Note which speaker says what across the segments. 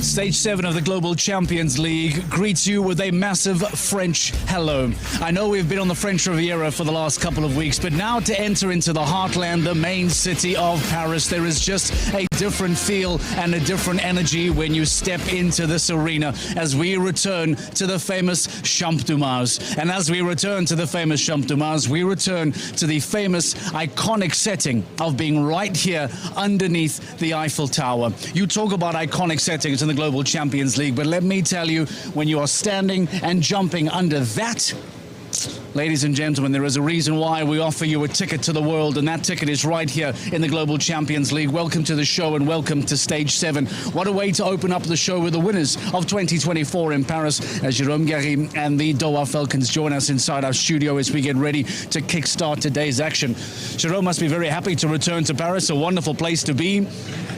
Speaker 1: Stage 7 of the Global Champions League greets you with a massive French hello. I know we've been on the French Riviera for the last couple of weeks, but now to enter into the heartland, the main city of Paris, there is just a different feel and a different energy when you step into this arena as we return to the famous Champ de Mars. And as we return to the famous Champ de Mars, we return to the famous iconic setting of being right here underneath the Eiffel Tower. You talk about iconic settings in the Global Champions League, but let me tell you, when you are standing and jumping under that, ladies and gentlemen, there is a reason why we offer you a ticket to the world, and that ticket is right here in the Global Champions League. Welcome to the show and welcome to Stage 7. What a way to open up the show with the winners of 2024 in Paris, as Jérôme Gary and the Doha Falcons join us inside our studio as we get ready to kickstart today's action. Jérôme must be very happy to return to Paris, a wonderful place to be,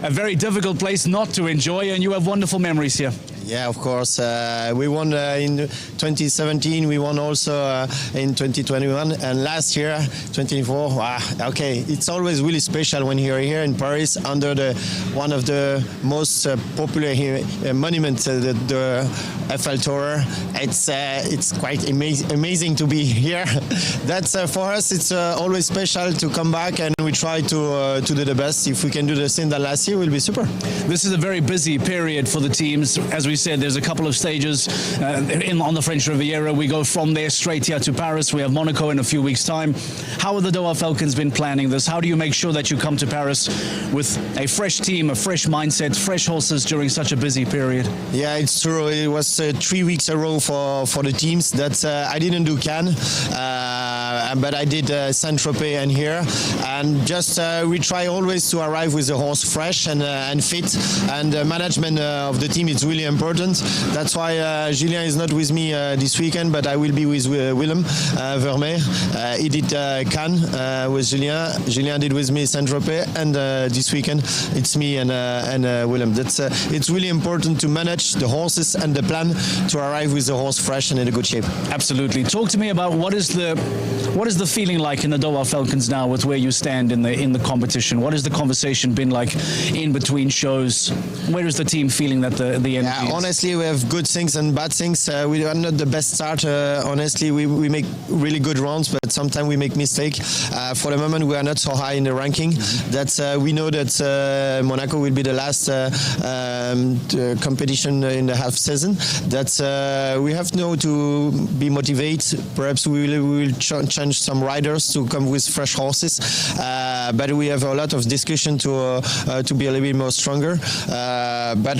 Speaker 1: a very difficult place not to enjoy, and you have wonderful memories here.
Speaker 2: Yeah, of course. We won in 2017. We won also in 2021, and last year, 2024. Okay, it's always really special when you're here in Paris under one of the most popular monuments, the Eiffel Tower. It's quite amazing to be here. That's for us. It's always special to come back, and we try to do the best. If we can do the same that last year, we'll be super.
Speaker 1: This is a very busy period for the teams. As we said, there's a couple of stages on the French Riviera. We go from there straight here to Paris. We have Monaco in a few weeks' time. How have the Doha Falcons been planning this? How do you make sure that you come to Paris with a fresh team, a fresh mindset, fresh horses during such a busy period?
Speaker 2: Yeah, it's true. It was 3 weeks a row for the teams. That I didn't do Cannes, but I did Saint-Tropez and here. And just we try always to arrive with the horse fresh and fit. And the management of the team is really important. That's why Julien is not with me this weekend, but I will be with Willem Vermeer. He did Cannes with Julien. Julien did with me Saint-Tropez, and this weekend it's me and Willem. It's really important to manage the horses and the plan to arrive with the horse fresh and in a good shape.
Speaker 1: Absolutely. Talk to me about what is the feeling like in the Doha Falcons now with where you stand in the competition? What has the conversation been like in between shows? Where is the team feeling that the energy is?
Speaker 2: Honestly, we have good things and bad things. We are not the best start. Honestly, we make really good rounds, but sometimes we make mistakes. For the moment, we are not so high in the ranking. That's we know that Monaco will be the last competition in the half season. That's we have now to be motivated. Perhaps we will change some riders to come with fresh horses. But we have a lot of discussion to be a little bit more stronger. But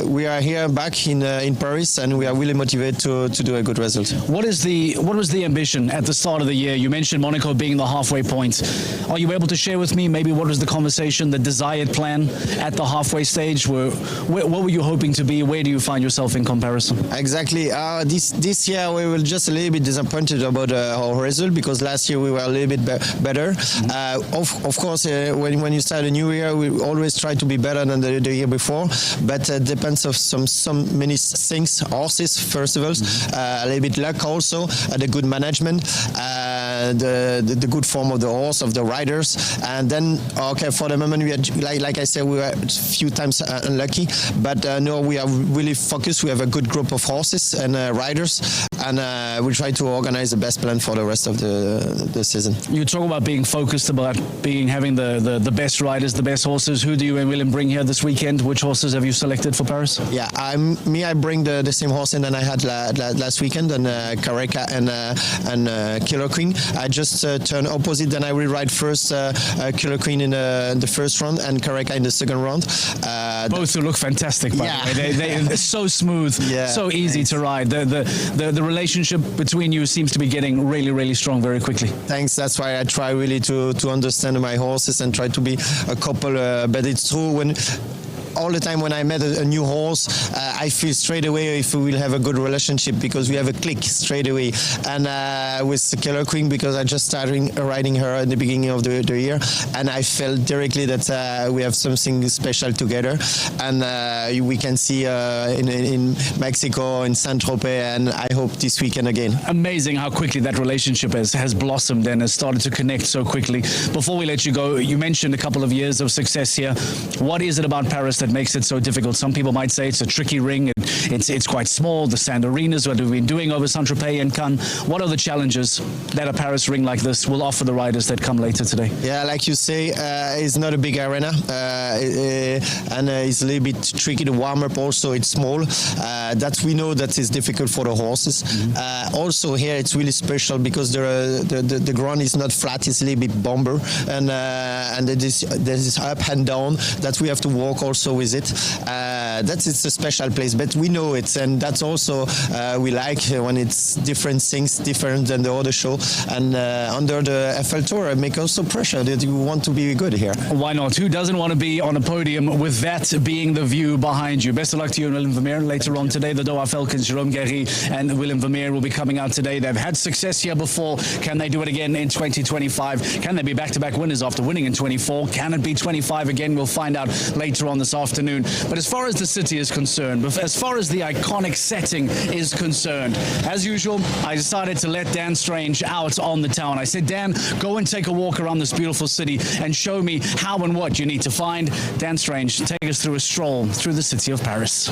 Speaker 2: we are here back in Paris, and we are really motivated to do a good result.
Speaker 1: What was the ambition at the start of the year? You mentioned Monaco being the halfway point. Are you able to share with me maybe what was the conversation, the desired plan at the halfway stage? What were you hoping to be? Where do you find yourself in comparison?
Speaker 2: Exactly. This year we were just a little bit disappointed about our result, because last year we were a little bit better. Of course, when you start a new year, we always try to be better than the year before, but it depends of some many things. Horses, first of all, a little bit luck also, the good management, the good form of the horse, of the riders, and then for the moment we had, like I said, we were a few times unlucky, but no, we are really focused. We have a good group of horses and riders, and we try to organize the best plan for the rest of the season.
Speaker 1: You talk about being focused, about having the best riders, the best horses. Who do you and Willem bring here this weekend? Which horses have you selected for Paris?
Speaker 2: Yeah, I bring the same horse that I had last weekend, and Carreca and Killer Queen. I just turn opposite, then I will ride first Killer Queen in the first round and Carreca in the second round.
Speaker 1: Both who look fantastic, by the way. They're so smooth, so easy to ride. The relationship between you seems to be getting really, really strong very quickly.
Speaker 2: Thanks. That's why I try really to understand my horses and try to be a couple. But it's true when all the time when I met a new horse, I feel straight away if we will have a good relationship, because we have a click straight away. And with Killer Queen, because I just started riding her at the beginning of the year, and I felt directly that we have something special together. And we can see in Mexico, in Saint-Tropez, and I hope this weekend again.
Speaker 1: Amazing how quickly that relationship has blossomed and has started to connect so quickly. Before we let you go, you mentioned a couple of years of success here. What is it about Paris that that makes it so difficult? Some people might say it's a tricky ring. It's quite small. The sand arenas, what we've been doing over Saint-Tropez and Cannes. What are the challenges that a Paris ring like this will offer the riders that come later today?
Speaker 2: Yeah, like you say, it's not a big arena, and it's a little bit tricky to warm up. Also, it's small. That we know that is difficult for the horses. Also, here it's really special because the ground is not flat; it's a little bit bumper, and there's up and down that we have to walk also with it. That's it's a special place, but we know it, and that's also we like when it's different things, different than the other show. And under the Eiffel Tower, make also pressure that you want to be good here.
Speaker 1: Why not? Who doesn't want to be on a podium with that being the view behind you? Best of luck to you and Willem Vermeer later on today. The Doha Falcons, Jérôme Guéry and Willem Vermeer will be coming out today. They've had success here before. Can they do it again in 2025? Can they be back-to-back winners after winning in 24? Can it be 25 again? We'll find out later on this afternoon. But as far as the city is concerned, as far as the iconic setting is concerned, as usual, I decided to let Dan Strange out on the town. I said, Dan, go and take a walk around this beautiful city and show me how and what you need to find. Dan Strange, take us through a stroll through the city of Paris.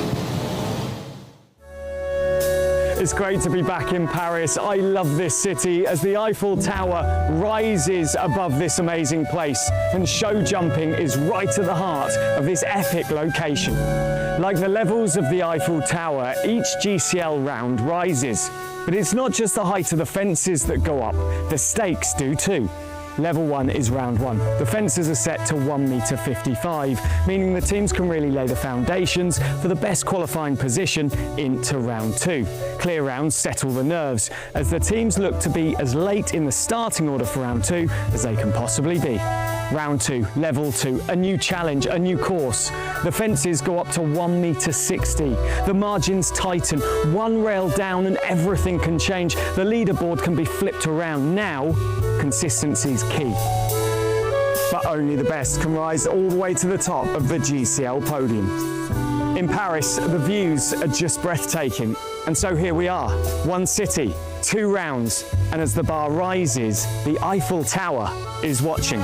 Speaker 3: It's great to be back in Paris. I love this city as the Eiffel Tower rises above this amazing place, and show jumping is right at the heart of this epic location. Like the levels of the Eiffel Tower, each GCL round rises. But it's not just the height of the fences that go up, the stakes do too. Level 1 is round 1. The fences are set to 1.55 meters, meaning the teams can really lay the foundations for the best qualifying position into round 2. Clear rounds settle the nerves, as the teams look to be as late in the starting order for round 2 as they can possibly be. Round 2, level 2, a new challenge, a new course. The fences go up to 1.60 meters. The margins tighten, one rail down and everything can change. The leaderboard can be flipped around. Now, consistency is key. But only the best can rise all the way to the top of the GCL podium. In Paris, the views are just breathtaking. And so here we are, one city, 2 rounds, and as the bar rises, the Eiffel Tower is watching.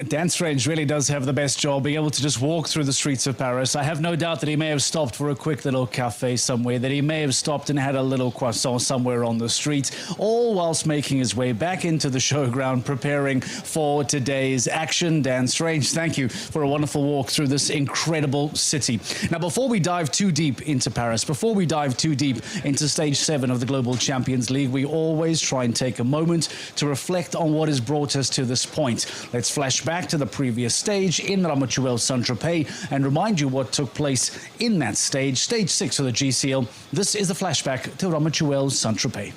Speaker 1: Dan Strange really does have the best job, being able to just walk through the streets of Paris. I have no doubt that he may have stopped for a quick little cafe somewhere, that he may have stopped and had a little croissant somewhere on the street, all whilst making his way back into the showground, preparing for today's action. Dan Strange, thank you for a wonderful walk through this incredible city. Now, before we dive too deep into Paris, before we dive too deep into Stage 7 of the Global Champions League, we always try and take a moment to reflect on what has brought us to this point. Let's flash back to the previous stage in Ramatuelle Saint-Tropez and remind you what took place in that stage, Stage 6 of the GCL. This is the flashback to Ramatuelle Saint-Tropez.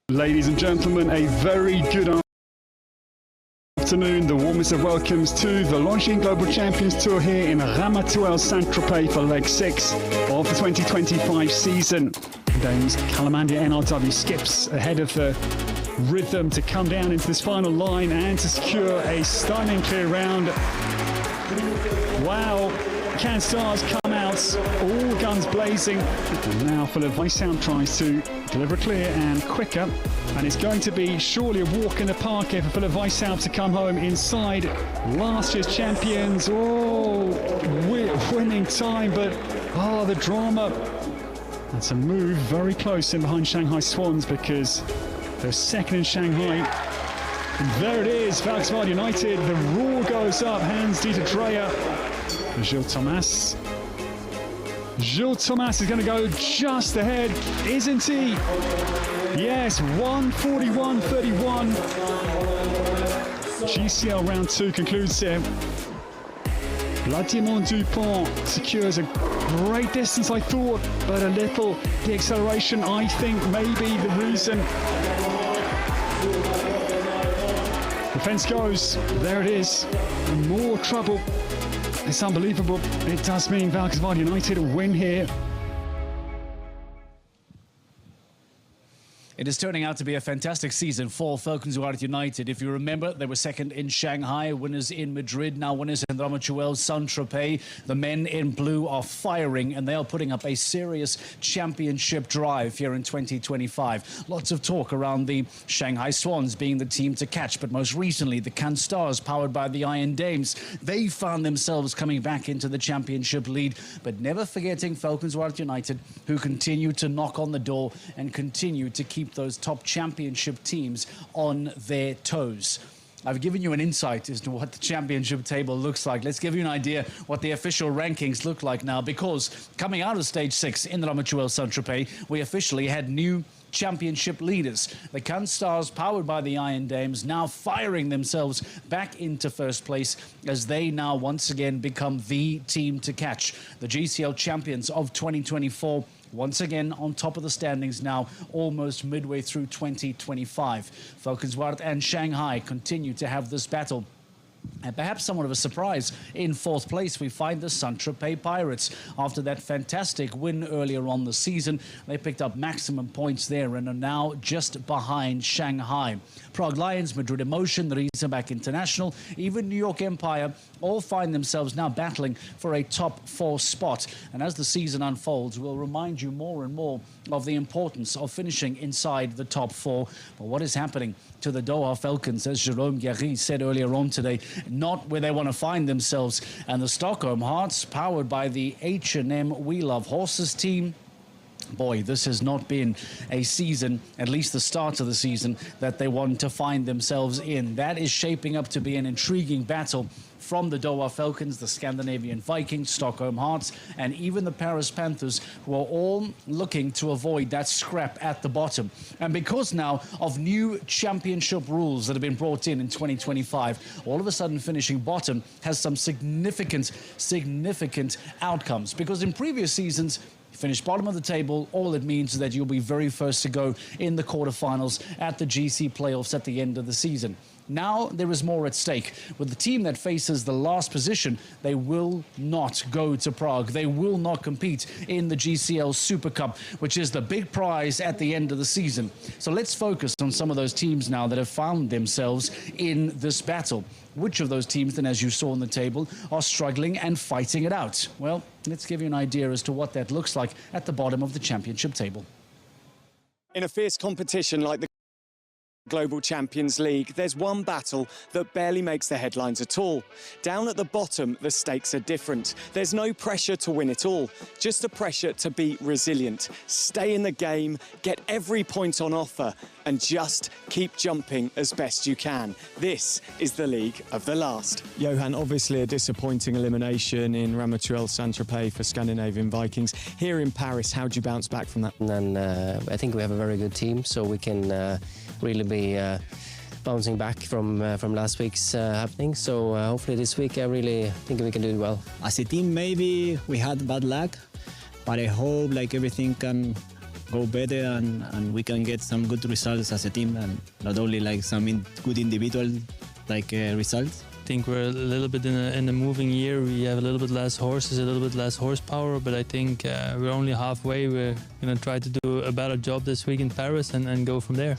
Speaker 4: Ladies and gentlemen, a very good afternoon. The warmest of welcomes to the Longines Global Champions Tour here in Ramatuelle Saint-Tropez for leg 6 of the 2025 season. Dames Calamandia NRW skips ahead of the rhythm to come down into this final line and to secure a stunning clear round. Wow, Can Stars come out, all guns blazing. And now Philipp Weishaupt tries to deliver clear and quicker. And it's going to be surely a walk in the park here for Philipp Weishaupt to come home inside last year's champions. Oh, winning time, but the drama. That's a move very close in behind Shanghai Swans because they're second in Shanghai. And there it is, Volkswagen United. The roar goes up, Hans-Dieter Dreyer. Gilles Thomas. Gilles Thomas is going to go just ahead, isn't he? Yes, 1:41.31. GCL round 2 concludes here. Vladimir Dupont secures a great distance, I thought, but a little the acceleration, I think, may be the reason. The fence goes, there it is, and more trouble. It's unbelievable. It does mean Volkswagen United win here.
Speaker 1: It is turning out to be a fantastic season for Falcons United. If you remember, they were second in Shanghai, winners in Madrid, now winners in Ramachuel, Saint-Tropez. The men in blue are firing, and they are putting up a serious championship drive here in 2025. Lots of talk around the Shanghai Swans being the team to catch, but most recently, the Cannes Stars, powered by the Iron Dames, they found themselves coming back into the championship lead, but never forgetting Falcons United, who continue to knock on the door and continue to keep those top championship teams on their toes. I've given you an insight as to what the championship table looks like. Let's give you an idea what the official rankings look like now, because coming out of stage 6 in the Ramachuel Saint-Tropez, we officially had new championship leaders. The Cannes Stars, powered by the Iron Dames, now firing themselves back into first place as they now once again become the team to catch. The GCL champions of 2024 once again on top of the standings now, almost midway through 2025. Falcons and Shanghai continue to have this battle. And perhaps somewhat of a surprise, in fourth place, we find the Saint-Tropez Pirates. After that fantastic win earlier on the season, they picked up maximum points there and are now just behind Shanghai. Prague Lions, Madrid Emotion, the Razorback International, even New York Empire, all find themselves now battling for a top 4 spot. And as the season unfolds, we'll remind you more and more of the importance of finishing inside the top 4. But what is happening to the Doha Falcons, as Jérôme Guéry said earlier on today, not where they want to find themselves. And the Stockholm Hearts, powered by the H&M We Love Horses team, boy, this has not been a season, at least the start of the season, that they want to find themselves in. That is shaping up to be an intriguing battle from the Doha Falcons, the Scandinavian Vikings, Stockholm Hearts, and even the Paris Panthers, who are all looking to avoid that scrap at the bottom. And because now of new championship rules that have been brought in 2025, all of a sudden finishing bottom has some significant outcomes. Because in previous seasons, finish bottom of the table, all it means is that you'll be very first to go in the quarterfinals at the GC playoffs at the end of the season. Now there is more at stake. With the team that faces the last position, they will not go to Prague. They will not compete in the GCL Super Cup, which is the big prize at the end of the season. So let's focus on some of those teams now that have found themselves in this battle. Which of those teams, then, as you saw on the table, are struggling and fighting it out? Well, let's give you an idea as to what that looks like at the bottom of the championship table.
Speaker 3: In a fierce competition like the Global Champions League, there's one battle that barely makes the headlines at all. Down at the bottom, the stakes are different. There's no pressure to win it all, just a pressure to be resilient, stay in the game, get every point on offer, and just keep jumping as best you can. This is the League of the Last. Johan, obviously a disappointing elimination in Ramachuel Saint-Tropez for Scandinavian Vikings. Here in Paris, how do you bounce back from that?
Speaker 5: And I think we have a very good team, so we can really be bouncing back from last week's happening. So hopefully this week I really think we can do it well.
Speaker 6: As a team, maybe we had bad luck, but I hope like everything can go better and we can get some good results as a team and not only like some good individual like results.
Speaker 7: I think we're a little bit in a moving year. We have a little bit less horses, a little bit less horsepower, but I think we're only halfway. We're going to try to do a better job this week in Paris and go from there.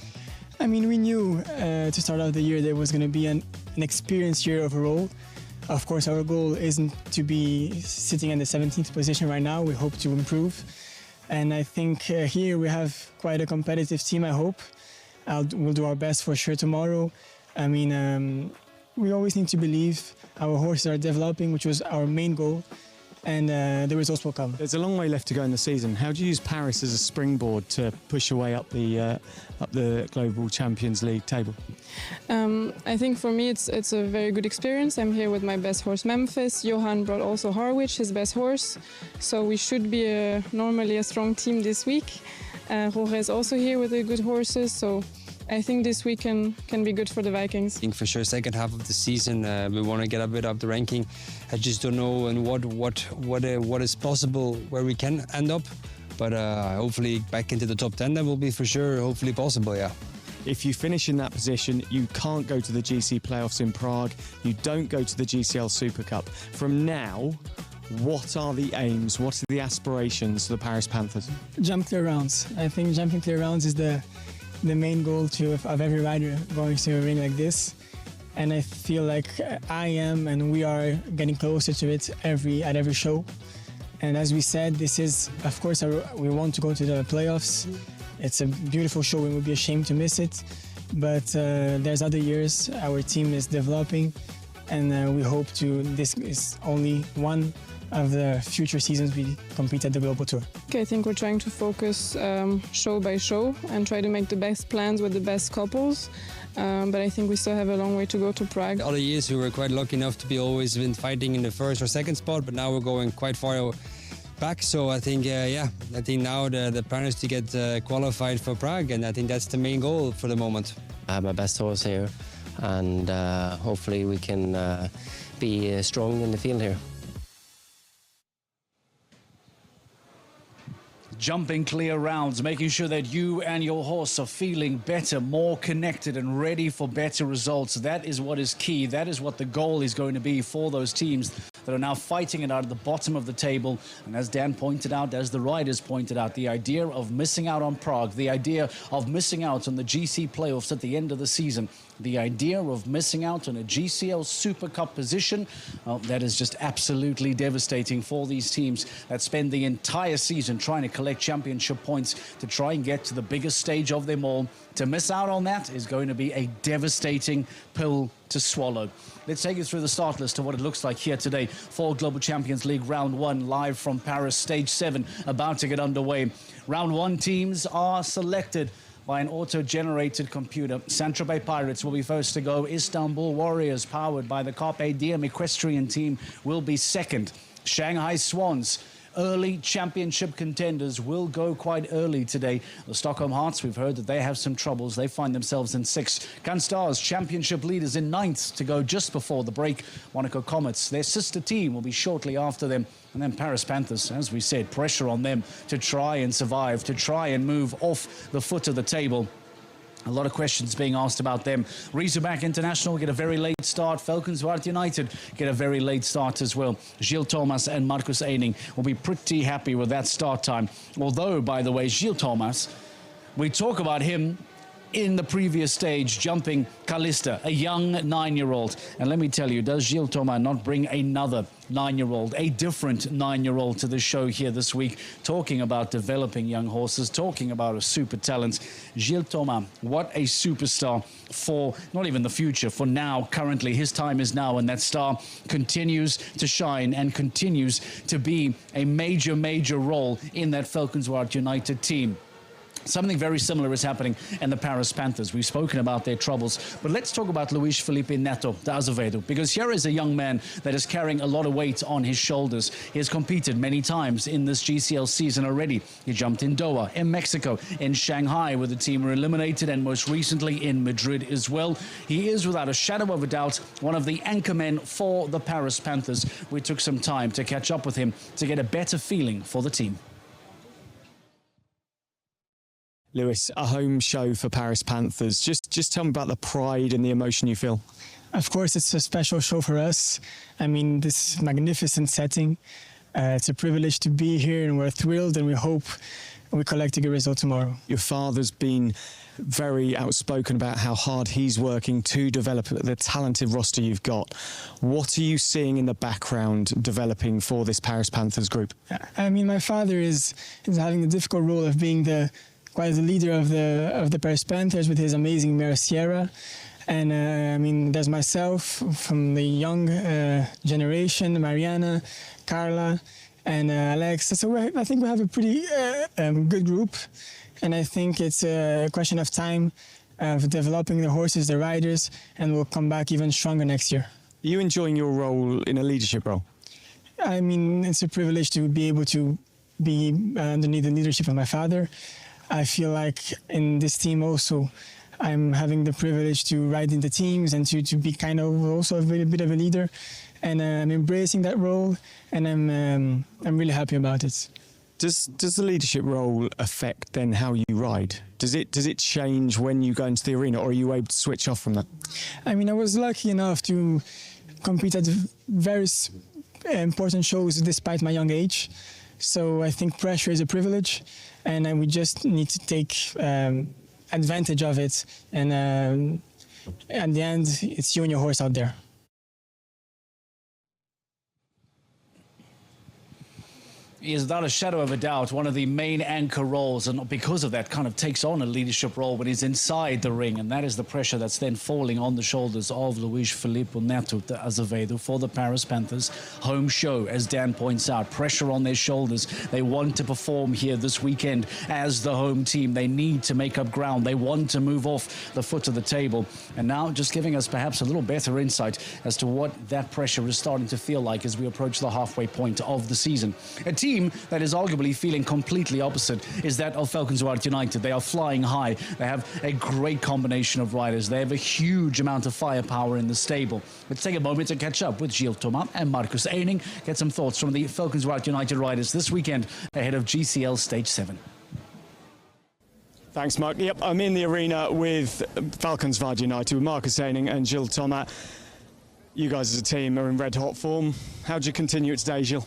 Speaker 8: I mean, we knew to start out the year there was going to be an experienced year overall. Of course, our goal isn't to be sitting in the 17th position right now. We hope to improve. And I think here we have quite a competitive team, I hope. We'll do our best for sure tomorrow. I mean, we always need to believe our horses are developing, which was our main goal. And the results will come.
Speaker 3: There's a long way left to go in the season. How do you use Paris as a springboard to push your way up the Global Champions League table?
Speaker 9: I think for me it's a very good experience. I'm here with my best horse Memphis. Johan brought also Harwich, his best horse. So we should be normally a strong team this week. Jorge is also here with the good horses. So I think this week can be good for the Vikings.
Speaker 10: I think for sure second half of the season we want to get a bit up the ranking. I just don't know and what is possible where we can end up, but hopefully back into the top 10 that will be for sure hopefully possible, yeah.
Speaker 3: If you finish in that position, you can't go to the GC playoffs in Prague. You don't go to the GCL Super Cup. From now, what are the aims? What are the aspirations for the Paris Panthers?
Speaker 8: Jump clear rounds. I think jumping clear rounds is the main goal of every rider going to a ring like this. And I feel like I am and we are getting closer to it at every show. And as we said, this is, of course, we want to go to the playoffs. It's a beautiful show. We would be ashamed to miss it. But there's other years. Our team is developing, and we hope to. This is only one of the future seasons we compete at the Global Tour.
Speaker 9: Okay, I think we're trying to focus show by show and try to make the best plans with the best couples. But I think we still have a long way to go to Prague.
Speaker 10: Other years we were quite lucky enough to be always been fighting in the first or second spot, but now we're going quite far back. So I think, I think now the plan is to get qualified for Prague, and I think that's the main goal for the moment.
Speaker 5: I have my best horse here, and hopefully we can be strong in the field here.
Speaker 1: Jumping clear rounds, making sure that you and your horse are feeling better, more connected and ready for better results. That is what is key. That is what the goal is going to be for those teams that are now fighting it out at the bottom of the table. And as Dan pointed out, as the riders pointed out, the idea of missing out on Prague, the idea of missing out on the GC playoffs at the end of the season, the idea of missing out on a GCL Super Cup position, that is just absolutely devastating for these teams that spend the entire season trying to collect championship points to try and get to the biggest stage of them all. To miss out on that is going to be a devastating pill to swallow. Let's take you through the start list of what it looks like here today for Global Champions League Round 1, live from Paris, Stage 7, about to get underway. Round 1 teams are selected by an auto-generated computer. Saint-Tropez Pirates will be first to go. Istanbul Warriors, powered by the Carpe Diem equestrian team, will be second. Shanghai Swans, early championship contenders, will go quite early today. The Stockholm Hearts, we've heard that they have some troubles. They find themselves in 6th. Canstars, championship leaders, in 9th to go just before the break. Monaco Comets, their sister team, will be shortly after them. And then Paris Panthers, as we said, pressure on them to try and survive, to try and move off the foot of the table. A lot of questions being asked about them. Razorback International get a very late start. Falcons-Waard United get a very late start as well. Gilles Thomas and Marcus Eining will be pretty happy with that start time. Although, by the way, Gilles Thomas, we talk about him in the previous stage, jumping Callista, a young 9-year-old. And let me tell you, does Gilles Thomas not bring another 9-year-old, a different 9-year-old to the show here this week, talking about developing young horses, talking about a super talent. Gilles Thomas, what a superstar for not even the future, for now, currently. His time is now, and that star continues to shine and continues to be a major, major role in that Falcons-Waard United team. Something very similar is happening in the Paris Panthers. We've spoken about their troubles, but let's talk about Luis Felipe Neto da Azevedo, because here is a young man that is carrying a lot of weight on his shoulders. He has competed many times in this GCL season already. He jumped in Doha, in Mexico, in Shanghai, where the team were eliminated, and most recently in Madrid as well. He is, without a shadow of a doubt, one of the anchormen for the Paris Panthers. We took some time to catch up with him to get a better feeling for the team.
Speaker 3: Lewis, a home show for Paris Panthers. Just tell me about the pride and the emotion you feel.
Speaker 8: Of course, it's a special show for us. I mean, this magnificent setting. It's a privilege to be here, and we're thrilled, and we hope we collect a good result tomorrow.
Speaker 3: Your father's been very outspoken about how hard he's working to develop the talented roster you've got. What are you seeing in the background developing for this Paris Panthers group?
Speaker 8: I mean, my father is having the difficult role of being quite the leader of the Paris Panthers with his amazing mare Sierra. And I mean, there's myself from the young generation, Mariana, Carla, and Alex. So I think we have a pretty good group. And I think it's a question of time of developing the horses, the riders, and we'll come back even stronger next year.
Speaker 3: Are you enjoying your role in a leadership role?
Speaker 8: I mean, it's a privilege to be able to be underneath the leadership of my father. I feel like in this team also, I'm having the privilege to ride in the teams and to be kind of also a bit of a leader. And I'm embracing that role, and I'm really happy about it.
Speaker 3: Does the leadership role affect then how you ride? Does it change when you go into the arena, or are you able to switch off from that?
Speaker 8: I mean, I was lucky enough to compete at various important shows despite my young age. So I think pressure is a privilege, and we just need to take advantage of it. And at the end, it's you and your horse out there.
Speaker 1: He is without a shadow of a doubt one of the main anchor roles, and because of that kind of takes on a leadership role when he's inside the ring, and that is the pressure that's then falling on the shoulders of Luis Filipe Neto de Azevedo for the Paris Panthers. Home show, as Dan points out, pressure on their shoulders. They want to perform here this weekend as the home team. They need to make up ground. They want to move off the foot of the table, and now just giving us perhaps a little better insight as to what that pressure is starting to feel like as we approach the halfway point of the season. A team that is arguably feeling completely opposite is that of Valkenswaard United. They are flying high. They have a great combination of riders. They have a huge amount of firepower in the stable. Let's take a moment to catch up with Gilles Thomas and Marcus Eining, get some thoughts from the Valkenswaard United riders this weekend ahead of GCL Stage 7.
Speaker 3: Thanks, Mark. Yep, I'm in the arena with Valkenswaard United, with Marcus Eining and Gilles Thomas. You guys as a team are in red-hot form. How do you continue it today, Gilles?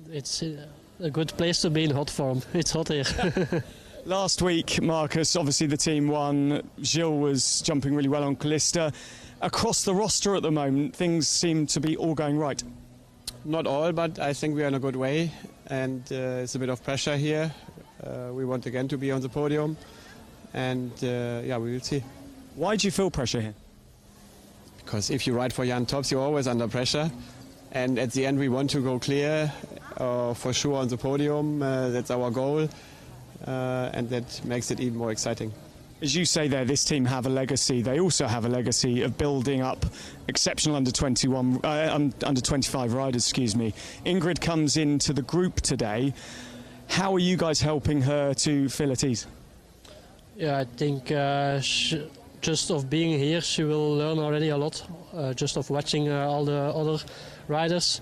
Speaker 11: It's a good place to be in hot form. It's hot here.
Speaker 3: Last week, Marcus, obviously the team won. Gilles was jumping really well on Callista. Across the roster at the moment, things seem to be all going right.
Speaker 12: Not all, but I think we are in a good way, and it's a bit of pressure here. We want again to be on the podium, and yeah, we will see.
Speaker 3: Why do you feel pressure here?
Speaker 12: Because if you ride for Jan Tops, you're always under pressure, and at the end we want to go clear, for sure on the podium. That's our goal, and that makes it even more exciting.
Speaker 3: As you say there, this team have a legacy. They also have a legacy of building up exceptional under 25 riders. Excuse me. Ingrid comes into the group today. How are you guys helping her to feel at ease?
Speaker 11: Yeah, I think just of being here, she will learn already a lot. Just of watching all the other riders.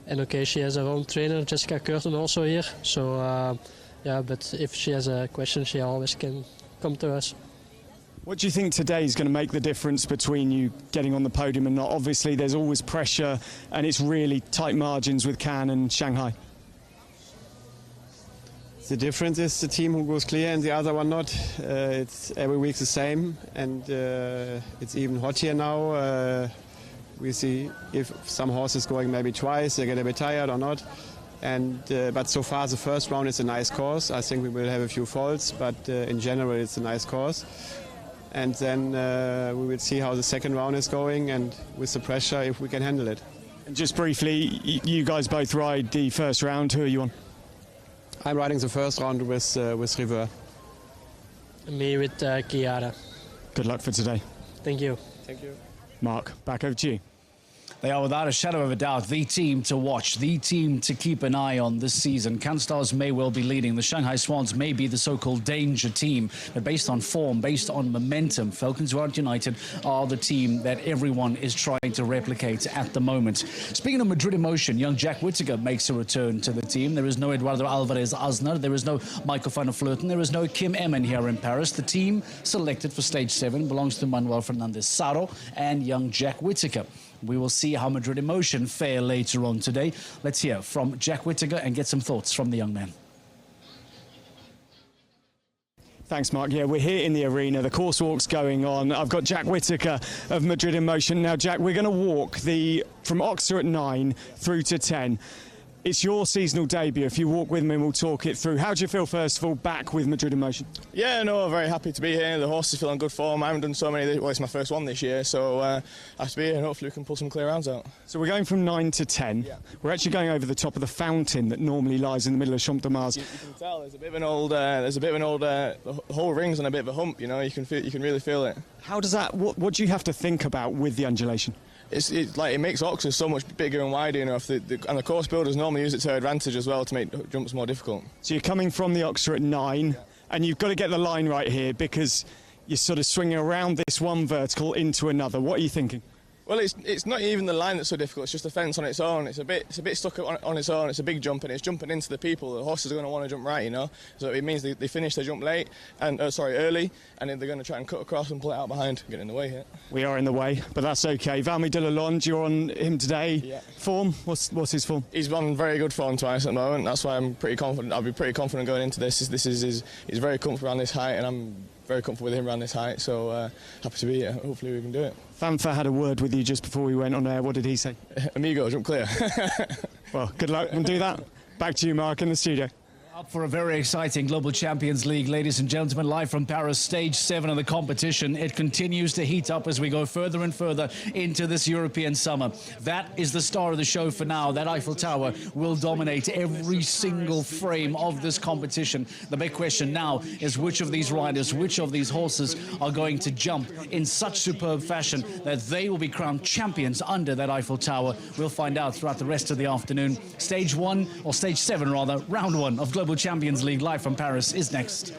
Speaker 11: And okay, she has her own trainer, Jessica Curtin, also here. So yeah, but if she has a question, she always can come to us.
Speaker 3: What do you think today is going to make the difference between you getting on the podium and not? Obviously, there's always pressure, and it's really tight margins with Cannes and Shanghai.
Speaker 12: The difference is the team who goes clear and the other one not. It's every week the same, and it's even hot here now. We see if some horses going maybe twice, they get a bit tired or not. And but so far the first round is a nice course. I think we will have a few faults, but in general it's a nice course. And then we will see how the second round is going, and with the pressure, if we can handle it.
Speaker 3: And just briefly, you guys both ride the first round. Who are you on?
Speaker 12: I'm riding the first round with River.
Speaker 11: Me with Chiara.
Speaker 3: Good luck for today.
Speaker 11: Thank you.
Speaker 12: Thank you.
Speaker 3: Mark, back over to you.
Speaker 1: They are without a shadow of a doubt the team to watch, the team to keep an eye on this season. Canstars may well be leading. The Shanghai Swans may be the so-called danger team. But based on form, based on momentum, Valkenswaard United are the team that everyone is trying to replicate at the moment. Speaking of Madrid emotion, young Jack Whittaker makes a return to the team. There is no Eduardo Alvarez-Aznar. There is no Michael van der Vleuten. There is no Kim Emmen here in Paris. The team selected for Stage 7 belongs to Manuel Fernandez Saro and young Jack Whittaker. We will see how Madrid emotion fare later on today. Let's hear from Jack Whittaker and get some thoughts from the young man.
Speaker 3: Thanks, Mark. Yeah, we're here in the arena. The course walk's going on. I've got Jack Whittaker of Madrid in Motion. Now, Jack, we're going to walk from Oxford at 9 through to 10. It's your seasonal debut. If you walk with me, we'll talk it through. How do you feel, first of all, back with Madrid in Motion?
Speaker 13: Yeah, no, very happy to be here. The horse is feeling good form. I haven't done so many. Well, it's my first one this year, so I have to be here and hopefully we can pull some clear rounds out.
Speaker 3: So we're going from 9 to 10. Yeah. We're actually going over the top of the fountain that normally lies in the middle of Champ de Mars.
Speaker 13: You can tell there's a bit of an old, the whole ring's on a bit of a hump. You know, you can really feel it.
Speaker 3: How does that? What do you have to think about with the undulation?
Speaker 13: It's like it makes Oxford so much bigger and wider, you know. And the course builders normally use it to their advantage as well to make jumps more difficult.
Speaker 3: So you're coming from the Oxford at 9, yeah, and you've got to get the line right here because you're sort of swinging around this one vertical into another. What are you thinking?
Speaker 13: Well, it's not even the line that's so difficult. It's just the fence on its own. It's a bit stuck on its own. It's a big jump, and it's jumping into the people. The horses are going to want to jump right, you know. So it means they finish their jump early, and then they're going to try and cut across and pull it out behind, get in the way here.
Speaker 3: We are in the way, but that's okay. Valmy de Lalonde, you're on him today.
Speaker 13: Yeah.
Speaker 3: Form? What's his form?
Speaker 13: He's on very good form twice at the moment. That's why I'm pretty confident. I'll be pretty confident going into this. He's very comfortable around this height, and I'm very comfortable with him around this height. So happy to be here. Hopefully we can do it.
Speaker 3: Fanfa had a word with you just before we went on air. What did he say?
Speaker 13: Amigo, jump clear.
Speaker 3: Well, good luck. We'll do that. Back to you, Mark, in the studio.
Speaker 1: Up for a very exciting Global Champions League, ladies and gentlemen, live from Paris, stage 7 of the competition. It continues to heat up as we go further and further into this European summer. That is the star of the show for now. That Eiffel Tower will dominate every single frame of this competition. The big question now is which of these riders, which of these horses are going to jump in such superb fashion that they will be crowned champions under that Eiffel Tower. We'll find out throughout the rest of the afternoon. Stage 1, or stage 7 rather, round 1 of Global Champions League live from Paris is next.